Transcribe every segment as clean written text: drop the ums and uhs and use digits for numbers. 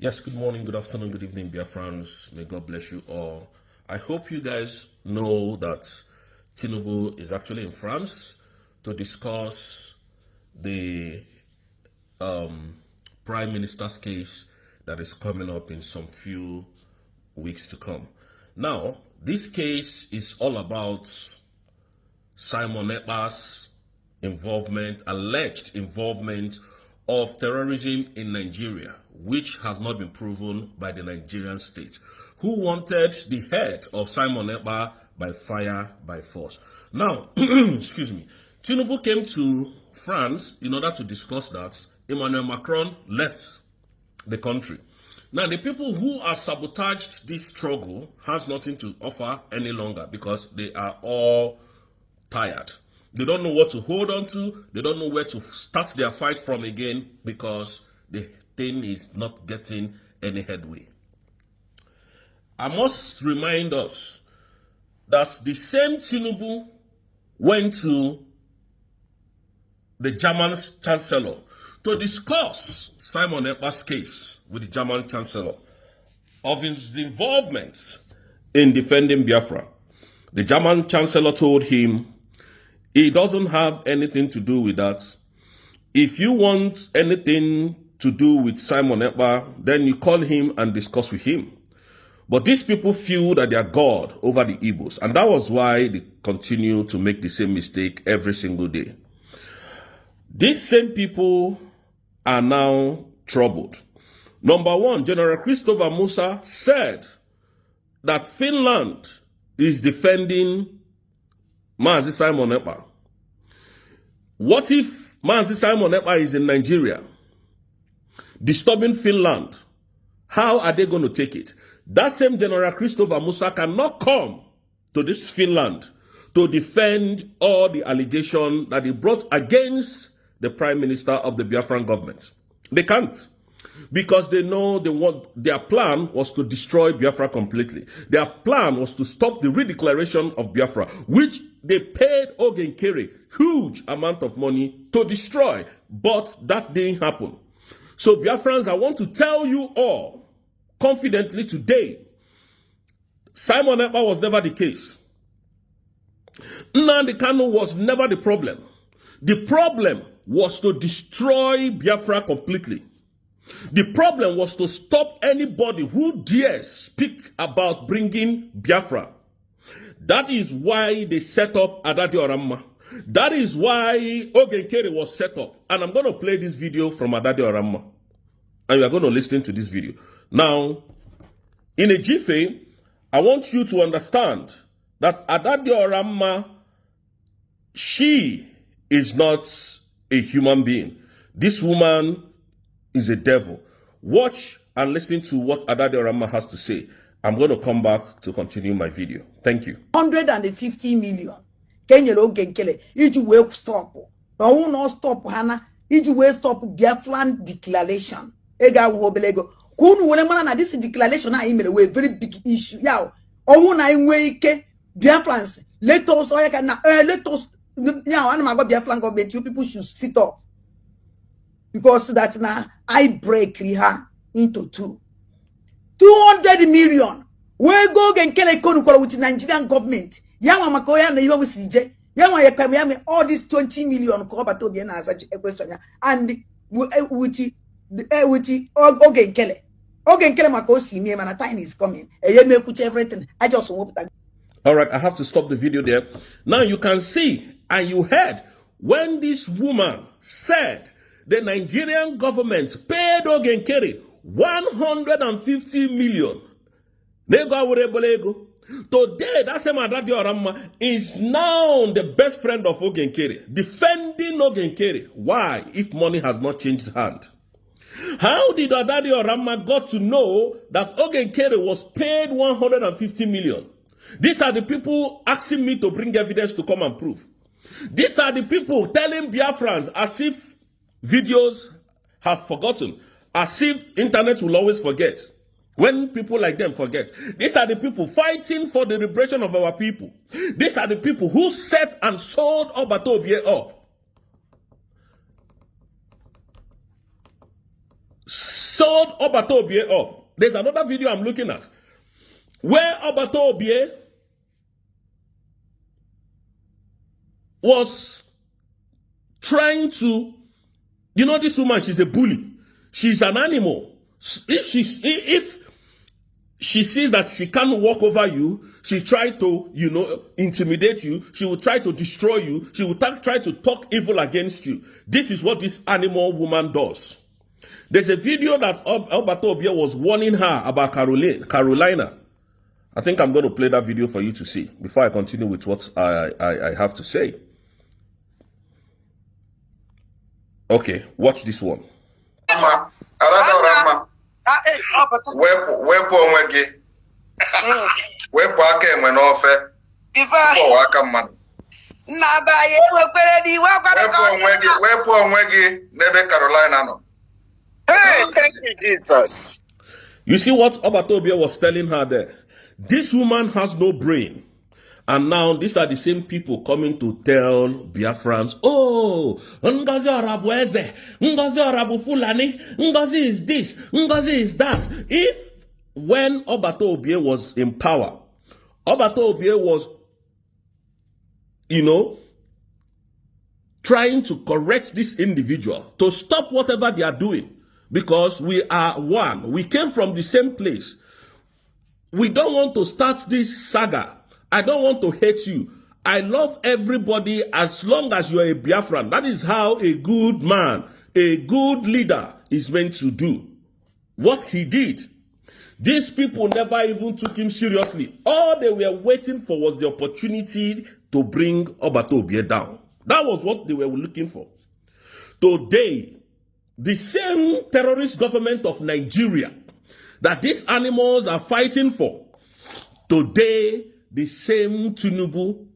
Yes, good morning, good afternoon, good evening, Biafrans. May God bless you all. I hope you guys know that Tinubu is actually in France to discuss the Prime Minister's case that is coming up in some few weeks to come. Now, this case is all about Simon Ekpa's involvement, alleged involvement of terrorism in Nigeria, which has not been proven by the Nigerian state, who wanted the head of Simon Ekpa by fire, by force. Now, excuse me, Tinubu came to France in order to discuss that. Emmanuel Macron left the country. Now, the people who have sabotaged this struggle has nothing to offer any longer because they are all tired. They don't know what to hold on to. They don't know where to start their fight from again because the thing is not getting any headway. I must remind us that the same Tinubu went to the German Chancellor to discuss Simon Ekpa's case with the German Chancellor of his involvement in defending Biafra. The German Chancellor told him he doesn't have anything to do with that. If you want anything to do with Simon Ekpa, then you call him and discuss with him. But these people feel that they are God over the Igbos, and that was why they continue to make the same mistake every single day. These same people are now troubled. Number one, General Christopher Musa said that Finland is defending Mazi Simon Ekpa. What if Mazi Simon Ekpa is in Nigeria disturbing Finland? How are they going to take it? That same General Christopher Musa cannot come to this Finland to defend all the allegations that he brought against the Prime Minister of the Biafran government. They can't. Because they know their plan was to destroy Biafra completely. Their plan was to stop the redeclaration of Biafra, which they paid Ogenkere huge amount of money to destroy. But that didn't happen. So Biafrans, I want to tell you all confidently today, Simon Ekpa was never the case. Nnamdikanu was never the problem. The problem was to destroy Biafra completely. The problem was to stop anybody who dares speak about bringing Biafra. That is why they set up Adadi Oramma. That is why Ogenkere was set up. And I'm going to play this video from Adadi Oramma. And you are going to listen to this video. Now, in a jiffy, I want you to understand that Adadi Oramma, she is not a human being. This woman is a devil. Watch and listen to what Adadi Oramma has to say. I'm going to come back to continue my video. Thank you. 150 million. Kenya Ogenkele. Iju we stop. But who not stop Hana? Iju we stop Biafran declaration. Ega wobelego. Kunu wole mana na this declaration na email we very big issue. Yaw. Owu na inwe ike Biafrans. Let us let us now I'm about Biafran government. You people should sit up. Because that's now I break her into two. 200 million. We go and kill a con with the Nigerian government. Yama Makoya and even with CJ. Yama Yakami, all these 20 million Korbatobian as a question. And with the Ogen Kelly. Ogen Kelly Makosi, me and a time is coming. A year may put everything. I just hope that. All right, I have to stop the video there. Now you can see and you heard when this woman said the Nigerian government paid Ogenkere 150 million. Today, that same Adadi Oramma is now the best friend of Ogenkere, defending Ogenkere. Why? If money has not changed hand. How did Adadi Oramma got to know that Ogenkere was paid 150 million? These are the people asking me to bring evidence to come and prove. These are the people telling Biafrans as if videos have forgotten, as if internet will always forget. When people like them forget. These are the people fighting for the liberation of our people. These are the people who set and sold Obatobie up. sold Obato Obie up. There's another video I'm looking at where Obato Obie was trying to, you know, this woman, she's a bully. She's an animal. If she sees that she can't walk over you, she try to, you know, intimidate you. She will try to destroy you. She will try to talk evil against you. This is what this animal woman does. There's a video that Obato Obie was warning her about Carolina. I think I'm going to play that video for you to see before I continue with what I have to say. Okay, watch this one. Wepụ onwe gị. Wepụ aka enwe n'ofe. Wepụ aka mmadụ. Wepụ onwe gị n'ebe Carolina nọ. Hey, thank you, Jesus. You see what Obato Obie was telling her there? This woman has no brain. And now these are the same people coming to tell Biafrans, oh, Ngozi Orabu Eze, Ngozi Orabu Fulani, Ngozi is this, Ngozi is that. If when Obato Obie was in power, Obato Obie was, you know, trying to correct this individual, to stop whatever they are doing, because we are one. We came from the same place. We don't want to start this saga. I don't want to hate you. I love everybody as long as you're a Biafran. That is how a good man, a good leader is meant to do. What he did. These people never even took him seriously. All they were waiting for was the opportunity to bring Obato Obie down. That was what they were looking for. Today, the same terrorist government of Nigeria that these animals are fighting for, today, the same Tinubu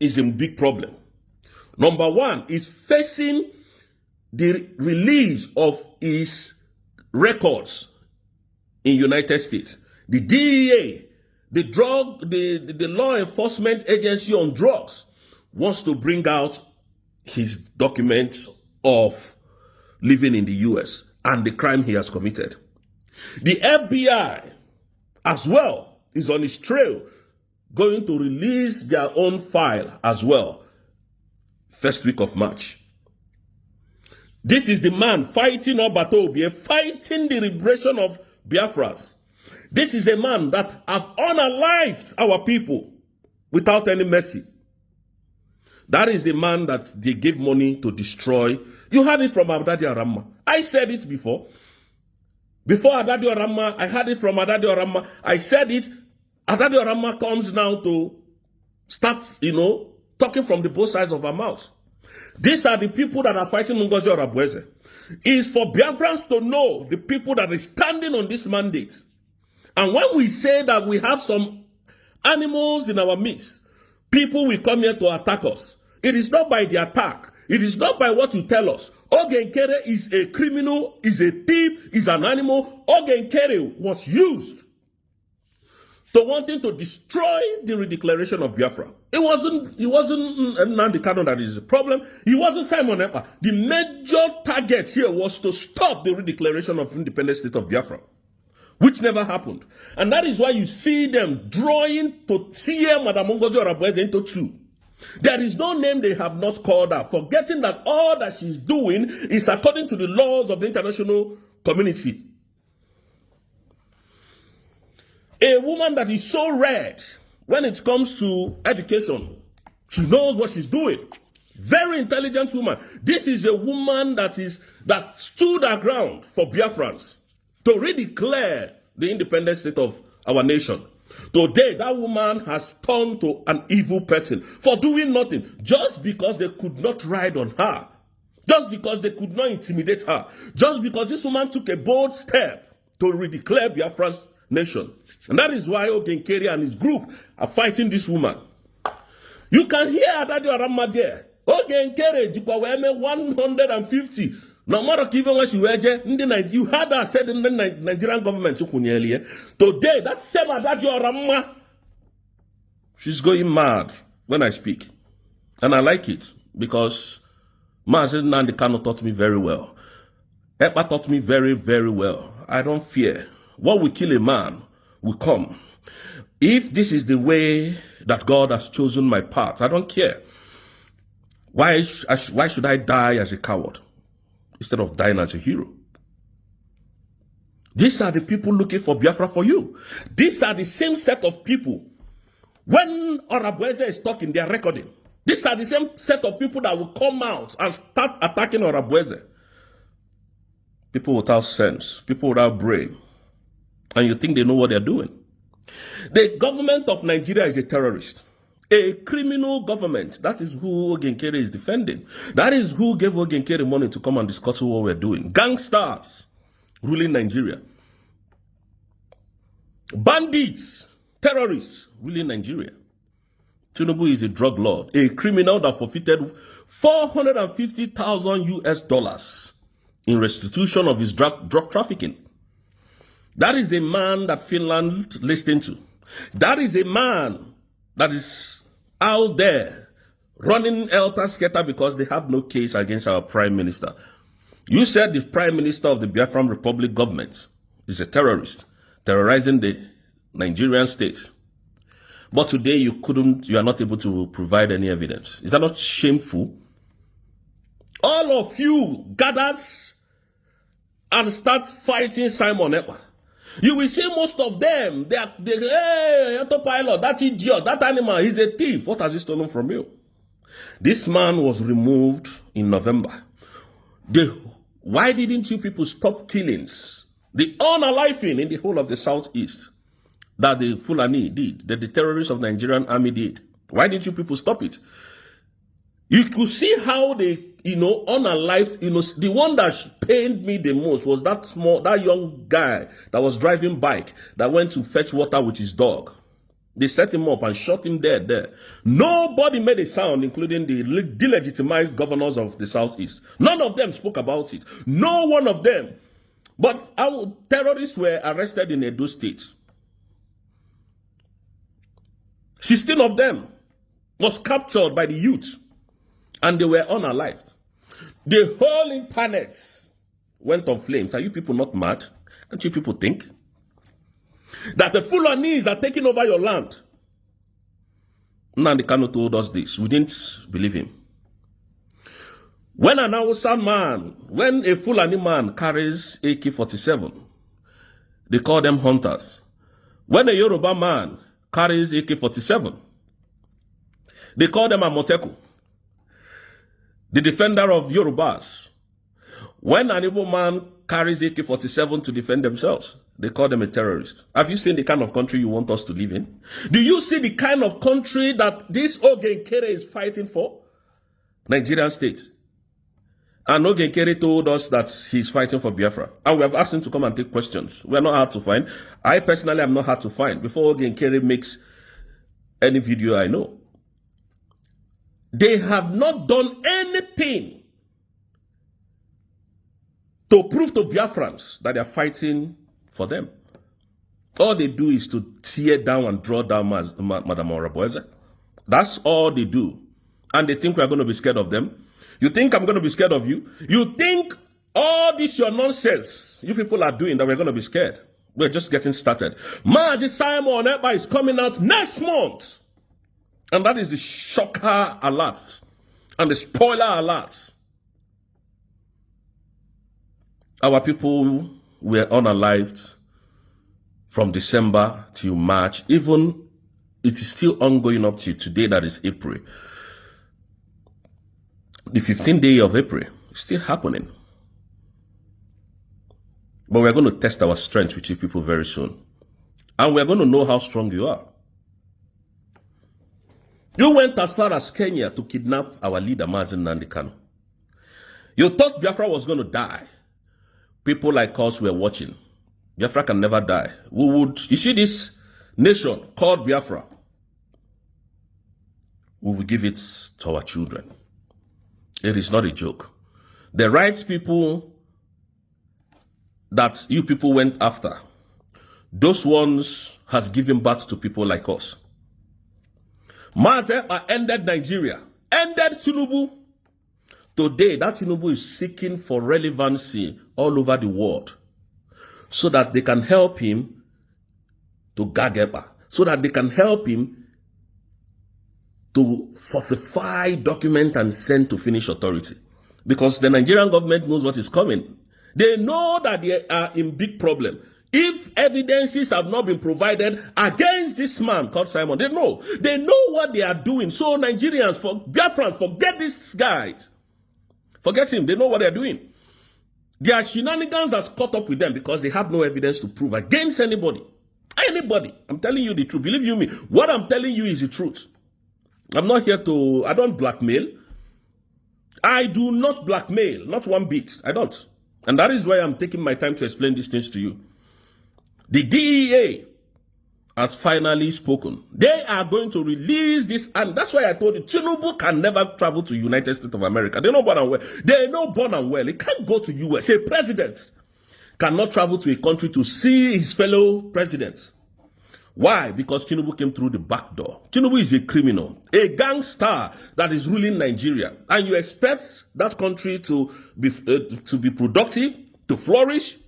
is a big problem. Number one is facing the release of his records in United States. The DEA, the law enforcement agency on drugs, wants to bring out his documents of living in the US and the crime he has committed. The FBI as well is on his trail, going to release their own file as well, first week of March. This is the man fighting Obato Obie, fighting the liberation of Biafras. This is a man that have unalived our people without any mercy. That is a man that they gave money to destroy. You heard it from Adadi Arama. I said it before. Before Adadi Arama, I heard it from Adadi Arama. I said it. Adadi Orama comes now to start, you know, talking from the both sides of our mouth. These are the people that are fighting Ngozi Orabueze. It is for Biafrans to know the people that are standing on this mandate. And when we say that we have some animals in our midst, people will come here to attack us. It is not by the attack. It is not by what you tell us. Ogenkere is a criminal, is a thief, is an animal. Ogenkere was used to wanting to destroy the redeclaration of Biafra. It wasn't nnamdikanu that is the problem. It wasn't Simon Ekpa. The major target here was to stop the redeclaration of independent state of Biafra, which never happened. And that is why you see them drawing to tear Madam Ngozi Orabueze into two. There is no name they have not called her, forgetting that all that she's doing is according to the laws of the international community. A woman that is so red when it comes to education, she knows what she's doing. Very intelligent woman. This is a woman that stood her ground for Biafrans to redeclare the independent state of our nation. Today, that woman has turned to an evil person for doing nothing, just because they could not ride on her, just because they could not intimidate her, just because this woman took a bold step to redeclare Biafra's nation. And that is why Ogenkere and his group are fighting this woman. You can hear Adadi Orama there. Ogenkere, 150. No matter even when she was you heard her said in the Nigerian government today, that same Adadi Orama, she's going mad when I speak. And I like it because Mazi nnamdikanu taught me very well. Ekpa taught me very, very well. I don't fear. What will kill a man will come. If this is the way that God has chosen my path, I don't care. Why should I die as a coward instead of dying as a hero? These are the people looking for Biafra for you. These are the same set of people. When Orabueze is talking, they are recording. These are the same set of people that will come out and start attacking Orabueze. People without sense, people without brain. And you think they know what they're doing. The government of Nigeria is a terrorist. A criminal government. That is who Ogenkere is defending. That is who gave Ogenkere money to come and discuss what we're doing. Gangsters ruling Nigeria. Bandits, terrorists ruling Nigeria. Tinubu is a drug lord, a criminal that forfeited 450,000 US dollars in restitution of his drug trafficking. That is a man that Finland listened to. That is a man that is out there running helter-skelter because they have no case against our prime minister. You said the prime minister of the Biafran Republic government is a terrorist, terrorizing the Nigerian state. But today you are not able to provide any evidence. Is that not shameful? All of you gathered and start fighting Simon Ekpa. You will see most of them, hey, autopilot, that idiot, that animal, he's a thief. What has he stolen from you? This man was removed in November. Why didn't you people stop killings? The unaliving in the whole of the southeast that the Fulani did, that the terrorists of the Nigerian army did. Why didn't you people stop it? You could see how they, unalived, the one that pained me the most was that young guy that was driving bike that went to fetch water with his dog. They set him up and shot him dead there. Nobody made a sound, including the delegitimized governors of the Southeast. None of them spoke about it. No one of them. But our terrorists were arrested in Edo State. 16 of them was captured by the youth. And they were unalived. The whole internet went on flames. Are you people not mad? Can't you people think that the Fulanis are taking over your land? Nnamdikanu told us this. We didn't believe him. When when a Fulani man carries AK-47, they call them hunters. When a Yoruba man carries AK-47, they call them Amoteku, the defender of Yorubas. When an Igbo man carries AK-47 to defend themselves, they call them a terrorist. Have you seen the kind of country you want us to live in? Do you see the kind of country that this Ogenkere is fighting for? Nigerian state. And Ogenkere told us that he's fighting for Biafra. And we have asked him to come and take questions. We are not hard to find. I personally am not hard to find. Before Ogenkere makes any video I know. They have not done anything to prove to Biafrans that they are fighting for them. All they do is to tear down and draw down Madam Orabueze. That's all they do. And they think we are going to be scared of them. You think I'm going to be scared of you? You think all this your nonsense you people are doing that we're going to be scared? We're just getting started. Mazi Simon Ekpa is coming out next month. And that is the shocker alert and the spoiler alert. Our people were unalived from December till March. Even it is still ongoing up to today, that is April. The 15th day of April is still happening. But we're going to test our strength with you people very soon. And we're going to know how strong you are. You went as far as Kenya to kidnap our leader, nnamdikanu. You thought Biafra was going to die. People like us were watching. Biafra can never die. You see this nation called Biafra, we will give it to our children. It is not a joke. The rights people that you people went after, those ones has given birth to people like us. Musa ended Nigeria, ended Tinubu, Today, that Tinubu is seeking for relevancy all over the world so that they can help him to gag Ekpa, so that they can help him to falsify document and send to Finnish authority. Because the Nigerian government knows what is coming. They know that they are in big problem. If evidences have not been provided against this man called Simon, they know what they are doing. So Nigerians, Biafrans, forget these guys. Forget him. They know what they are doing. Their shenanigans has caught up with them because they have no evidence to prove against anybody. Anybody. I'm telling you the truth. Believe you me. What I'm telling you is the truth. I'm not here to, I don't blackmail. I do not blackmail. Not one bit. I don't. And that is why I'm taking my time to explain these things to you. The DEA has finally spoken. They are going to release this, and that's why I told you, Tinubu can never travel to United States of America. They know born and well. They know born and well. He can't go to US. A president cannot travel to a country to see his fellow presidents. Why? Because Tinubu came through the back door. Tinubu is a criminal, a gangster that is ruling Nigeria. And you expect that country to be productive, to flourish?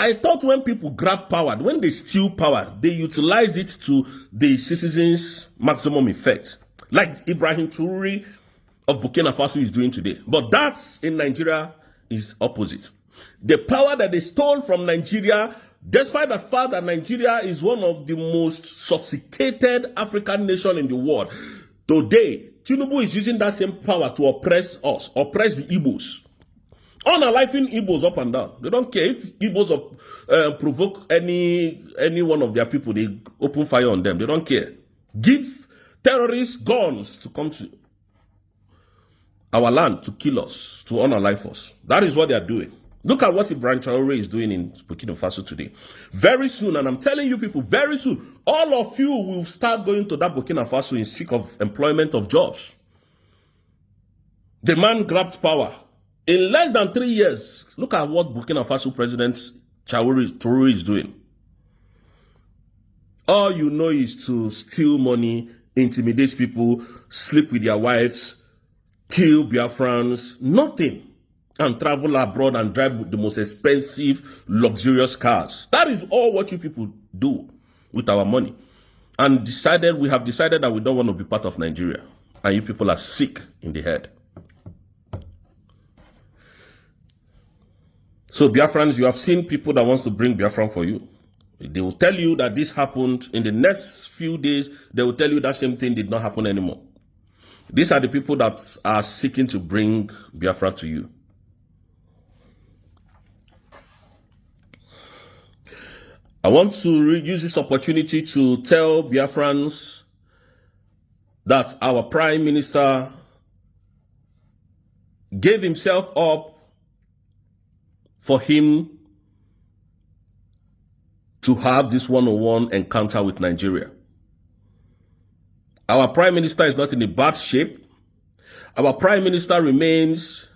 I thought when people grab power, when they steal power, they utilize it to the citizens' maximum effect. Like Ibrahim Traoré of Burkina Faso is doing today. But that's in Nigeria is opposite. The power that they stole from Nigeria, despite the fact that Nigeria is one of the most sophisticated African nations in the world, today, Tinubu is using that same power to oppress us, oppress the Igbos. Unaliving Igbos up and down. They don't care if Igbos provoke any one of their people, they open fire on them. They don't care. Give terrorists guns to come to our land to kill us, to unalive us. That is what they are doing. Look at what Ibrahim Traoré is doing in Burkina Faso today. Very soon, and I'm telling you people, very soon, all of you will start going to that Burkina Faso in seek of employment, of jobs. The man grabbed power. In less than 3 years, look at what Burkina Faso President Traoré is doing. All you know is to steal money, intimidate people, sleep with their wives, kill Biafrans, nothing. And travel abroad and drive the most expensive, luxurious cars. That is all what you people do with our money. And we have decided that we don't want to be part of Nigeria. And you people are sick in the head. So Biafrans, you have seen people that wants to bring Biafran for you. They will tell you that this happened. In the next few days, they will tell you that same thing did not happen anymore. These are the people that are seeking to bring Biafra to you. I want to use this opportunity to tell Biafrans that our Prime Minister gave himself up for him to have this one-on-one encounter with Nigeria. Our Prime Minister is not in a bad shape. Our Prime Minister remains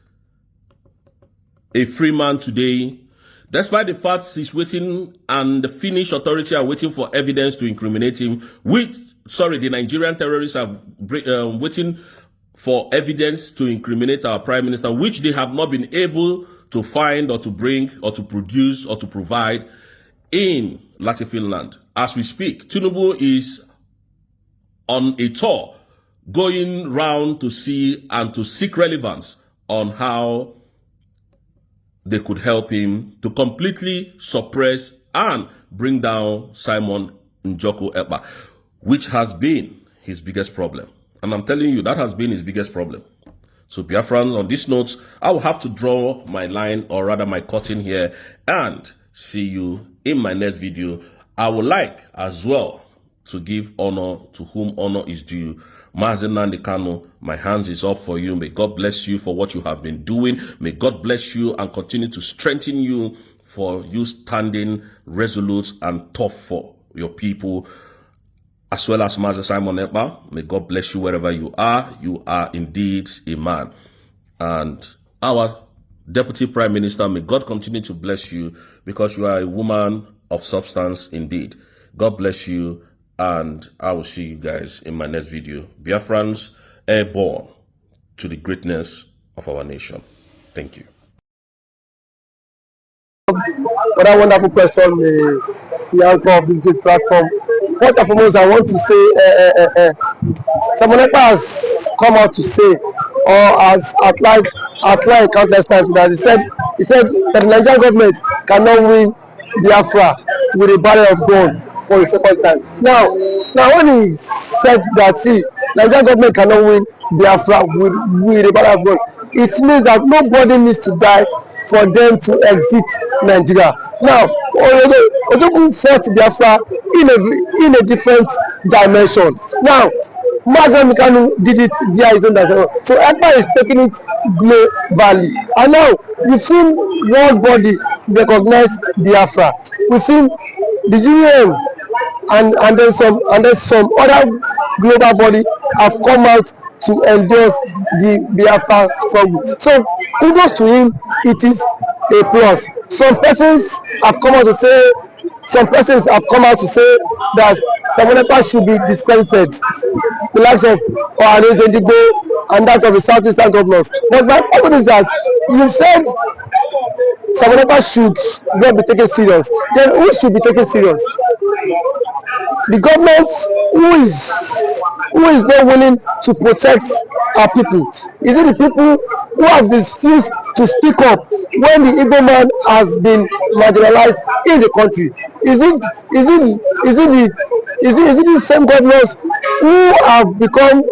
a free man today, despite the fact he's waiting and the Finnish authority are waiting for evidence to incriminate him, the Nigerian terrorists are waiting for evidence to incriminate our Prime Minister, which they have not been able to find or to bring or to produce or to provide in Finland. As we speak, Tinubu is on a tour going round to see and to seek relevance on how they could help him to completely suppress and bring down Simon Ekpa, which has been his biggest problem. And I'm telling you, that has been his biggest problem. So Biafran, on this note, I will have to draw my line, or rather my curtain here, and see you in my next video. I would like as well to give honor to whom honor is due. nnamdikanu, my hands is up for you. May God bless you for what you have been doing. May God bless you and continue to strengthen you for you standing resolute and tough for your people, as well as Master Simon Ekpa. May God bless you wherever you are. You are indeed a man. And our Deputy Prime Minister, may God continue to bless you because you are a woman of substance indeed. God bless you, and I will see you guys in my next video. Biafrans, airborne to the greatness of our nation. Thank you. For that wonderful question, Bianca of this good platform. First and foremost, I want to say Simon Ekpa has come out to say, or has outlined countless times that he said that the Nigerian government cannot win Biafra with a barrel of gun for the second time. Now when he said that, see, Nigerian government cannot win Biafra with a barrel of gun, it means that nobody needs to die for them to exit Nigeria. Now, Ojukwu fought Biafra in a different dimension. Now, nnamdikanu did it via his own dimension. So Ekpa is taking it globally. And now, we've seen world body recognize Biafra. We've seen the UN and then some other global body have come out to endorse the Biafra struggle. So kudos to him, it is a plus. Some persons have come out to say that Simon Ekpa should be discredited, the likes of R0CK and that of the Southeastern governors. But my question is that you said Simon Ekpa should not be taken serious. Then who should be taken serious? The government who is not willing to protect our people? Is it the people who have refused to speak up when the Igbo man has been marginalized in the country? Is it the same governors who have become